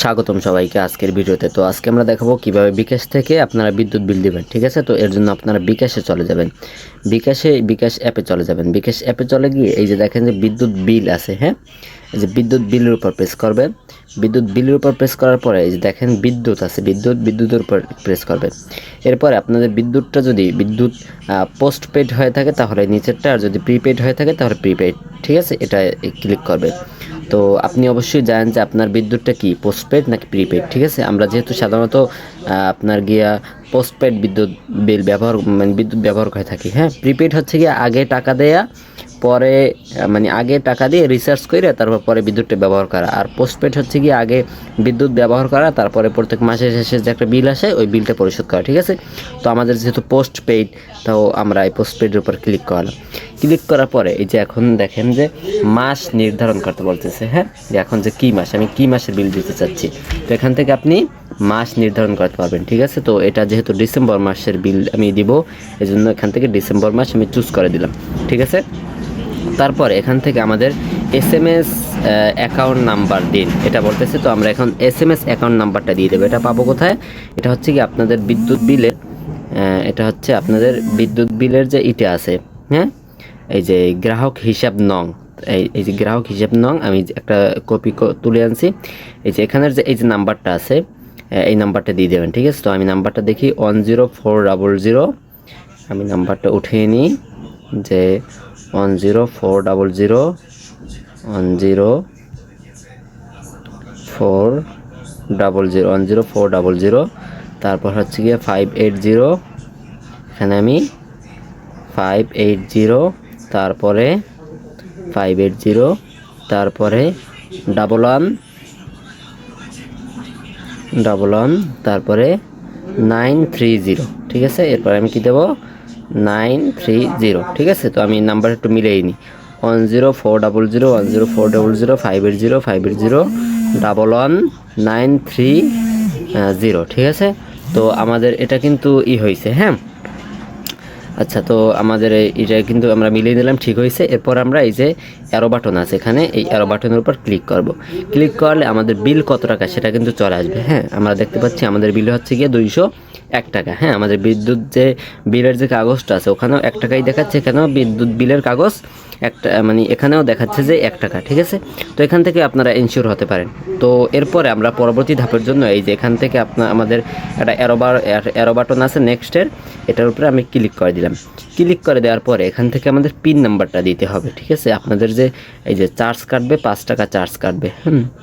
স্বাগতম সবাইকে আজকের ভিডিওতে। তো আজকে আমরা দেখাবো কিভাবে বিকাশ থেকে আপনারা বিদ্যুৎ বিল দিবেন। ঠিক আছে, তো এর জন্য আপনারা বিকাশে চলে যাবেন। বিকাশ অ্যাপে চলে যাবেন। বিকাশ অ্যাপে চলে গিয়ে এই যে দেখেন যে বিদ্যুৎ বিল আছে, হ্যাঁ, এই যে বিদ্যুৎ বিলের উপর প্রেস করবেন। বিদ্যুৎ বিলের উপর প্রেস করার পরে এই যে দেখেন বিদ্যুৎ আছে, বিদ্যুতের উপর প্রেস করবেন। এরপরে আপনাদের বিদ্যুৎটা যদি পোস্ট পেড হয়ে থাকে তাহলে নিচেরটা, আর যদি প্রিপেড হয়ে থাকে তাহলে প্রিপেড। ঠিক আছে, এটা ক্লিক করবে। তো আপনি অবশ্যই জানেন যে আপনার বিদ্যুৎটা কি পোস্টপেড নাকি প্রিপেড। ঠিক আছে, আমরা যেহেতু সাধারণত আপনার পোস্টপেড বিদ্যুৎ বিল ব্যবহার বিদ্যুৎ ব্যবহার করে থাকি। হ্যাঁ, প্রিপেড হচ্ছে গিয়ে আগে টাকা দেয়া, পরে আগে টাকা দিয়ে রিচার্জ করে তারপর পরে বিদ্যুৎটা ব্যবহার করা। আর পোস্টপেড হচ্ছে গিয়ে আগে বিদ্যুৎ ব্যবহার করা, তারপরে প্রত্যেক মাসের শেষে যে একটা বিল আসে ওই বিলটা পরিশোধ করা। ঠিক আছে, তো আমাদের যেহেতু পোস্টপেড, তো আমরা এই পোস্টপেডের উপর ক্লিক করলাম। ক্লিক করার পরে এই যে এখন দেখেন যে মাস নির্ধারণ করতে বলতেছে। হ্যাঁ, যে এখন যে কী মাস, আমি কী মাসের বিল দিতে চাচ্ছি, তো এখান থেকে আপনি মাস নির্ধারণ করতে পারবেন। ঠিক আছে, তো এটা যেহেতু ডিসেম্বর মাসের বিল আমি দিব, এই জন্য এখান থেকে ডিসেম্বর মাস আমি চুজ করে দিলাম। ঠিক আছে, তারপরে এখান থেকে আমাদের SMS অ্যাকাউন্ট নাম্বার দিন এটা বলতেছে। তো আমরা এখন SMS অ্যাকাউন্ট নাম্বারটা দিয়ে দেবো। এটা পাবো কোথায়? এটা হচ্ছে কি আপনাদের বিদ্যুৎ বিলের, এটা হচ্ছে আপনাদের বিদ্যুৎ বিলের যে ইটা আছে, হ্যাঁ, এই যে গ্রাহক হিসাব নং, এই যে গ্রাহক হিসাব নং আমি একটা কপি তুলে আনছি। এই যে এখানের যে এই যে নাম্বারটা আছে, এই নাম্বারটা দিয়ে দেবেন। ঠিক আছে, তো আমি নাম্বারটা দেখি 10400। আমি নাম্বারটা উঠিয়ে নিই যে 10400 10400, তারপর হচ্ছে গিয়ে 580, এখানে আমি 580, তারপরে 580, তারপরে 1111, তারপরে 930। ঠিক আছে, এরপরে আমি কি দেবো? 930। ঠিক আছে, তো আমি নাম্বার একটু মিলেই নিই। 10400 10400 580 580 111930। ঠিক আছে, তো আমাদের এটা কিন্তু হয়েছে। হ্যাঁ, আচ্ছা, তো আমাদের এটা কিন্তু আমরা মিলিয়ে নিলাম, ঠিক হয়েছে। এরপর আমরা এই যে অ্যারো বাটন আছে এখানে, এই অ্যারো বাটনের উপর ক্লিক করব। ক্লিক করলে আমাদের বিল কত টাকা সেটা কিন্তু চলে আসবে। হ্যাঁ, আমরা দেখতে পাচ্ছি আমাদের বিল হচ্ছে গিয়ে 201 টাকা। হ্যাঁ, আমাদের বিদ্যুৎ যে বিলের যে কাগজটা আছে ওখানেও 1 টাকাই দেখাচ্ছে, এখানেও বিদ্যুৎ বিলের কাগজ একটা এখানেও দেখাচ্ছে যে 1 টাকা। ঠিক আছে, তো এখান থেকে আপনারা ইনশিওর হতে পারেন। তো এরপরে আমরা পরবর্তী ধাপের জন্য এই যে এখান থেকে আমাদের একটা অ্যারো বাটন আছে নেক্সটের, এটার উপরে আমি ক্লিক করে দিলাম। ক্লিক করে দেওয়ার পরে এখান থেকে আমাদের পিন নাম্বারটা দিতে হবে। ঠিক আছে, আপনাদের যে এই যে চার্জ কাটবে 5 টাকা চার্জ কাটবে,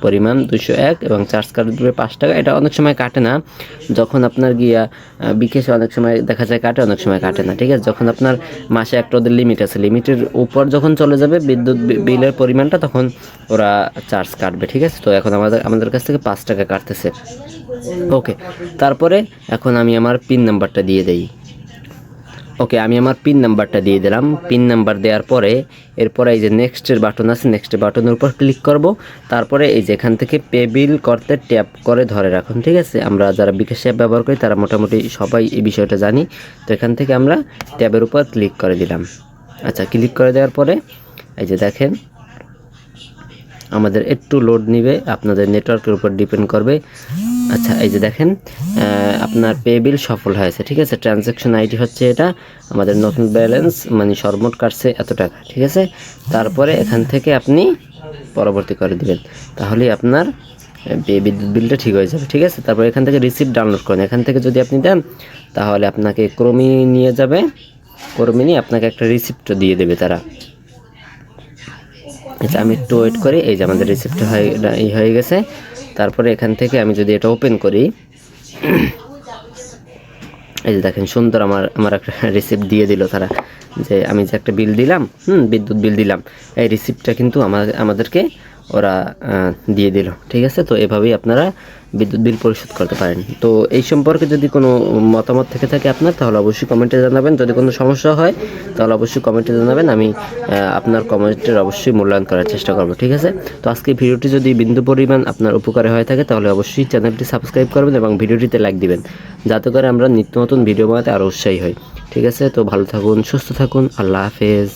পরিমাণ 201 এবং চার্জ কাটবে 5 টাকা। এটা অনেক সময় কাটে না, যখন আপনার বিকাশে অনেক সময় দেখা যায় কাটে, অনেক সময় কাটে না। ঠিক আছে, যখন আপনার মাসে একটা ওদের লিমিট আছে, লিমিটের উপর যখন চলে যাবে বিদ্যুৎ বিলের পরিমাণটা, তখন ওরা চার্জ কাটবে। ঠিক আছে, তো এখন আমাদের কাছ থেকে 5 টাকা কাটতেছে। ওকে, তারপরে এখন আমি আমার পিন নাম্বারটা দিয়ে দেই। ওকে, আমি আমার পিন নাম্বারটা দিয়ে দিলাম। পিন নাম্বার দেওয়ার পরে এরপরে এই যে নেক্সটের বাটন আছে, নেক্সটের বাটনের উপর ক্লিক করব। তারপরে এই যে এখান থেকে পে বিল করতে ট্যাপ করে ধরে রাখুন। ঠিক আছে, আমরা যারা বিকাশ অ্যাপ ব্যবহার করি তারা মোটামুটি সবাই এই বিষয়টা জানি। তো এখান থেকে আমরা ট্যাবের উপর ক্লিক করে দিলাম। আচ্ছা, ক্লিক করে দেওয়ার পরে এই যে দেখেন আমাদের একটু লোড নিবে, আপনাদের নেটওয়ার্কের উপর ডিপেন্ড করবে। আচ্ছা, এই যে দেখেন আপনার পে বিল সফল হয়েছে। ঠিক আছে, ট্রানজ্যাকশন আইডি হচ্ছে এটা, আমাদের নতুন ব্যালেন্স সর্বমোট কাটছে এত টাকা। ঠিক আছে, তারপরে এখান থেকে আপনি পরবর্তী করে দিবেন, তাহলেই আপনার বিদ্যুৎ বিলটা ঠিক হয়ে যাবে। ঠিক আছে, তারপর এখান থেকে রিসিপ্ট ডাউনলোড করেন। এখান থেকে যদি আপনি দেন তাহলে আপনাকে ক্রমে নিয়ে যাবে, ক্রমে নিয়ে আপনাকে একটা রিসিপ্টও দিয়ে দেবে তারা। আচ্ছা, আমি একটু ওয়েট করি। এই যে আমাদের রিসিপ্ট হয়ে গেছে। তারপরে এখান থেকে আমি যদি এটা ওপেন করি, এই যে দেখেন সুন্দর আমার একটা রিসিপ্ট দিয়ে দিল তারা, যে আমি যে একটা বিল দিলাম, বিদ্যুৎ বিল দিলাম, এই রিসিপ্টটা কিন্তু আমাদেরকে ওরা দিয়ে দিল। ঠিক আছে, তো এভাবেই আপনারা বিদ্যুৎ বিল পরিশোধ করতে পারেন। তো এই সম্পর্কে যদি কোনো মতামত থেকে থাকে আপনার, তাহলে অবশ্যই কমেন্টে জানাবেন। যদি কোনো সমস্যা হয় তাহলে অবশ্যই কমেন্টে জানাবেন, আমি আপনার কমেন্টের অবশ্যই মূল্যায়ন করার চেষ্টা করব। ঠিক আছে, তো আজকে ভিডিওটি যদি বিন্দু পরিমাণ আপনার উপকারে হয়ে থাকে তাহলে অবশ্যই চ্যানেলটি সাবস্ক্রাইব করবেন এবং ভিডিওটিতে লাইক দিবেন, যাতে করে আমরা নিত্য নতুন ভিডিও বানাতে আরও উৎসাহী হই। ঠিক আছে, তো ভালো থাকুন, সুস্থ থাকুন, আল্লাহ হাফেজ।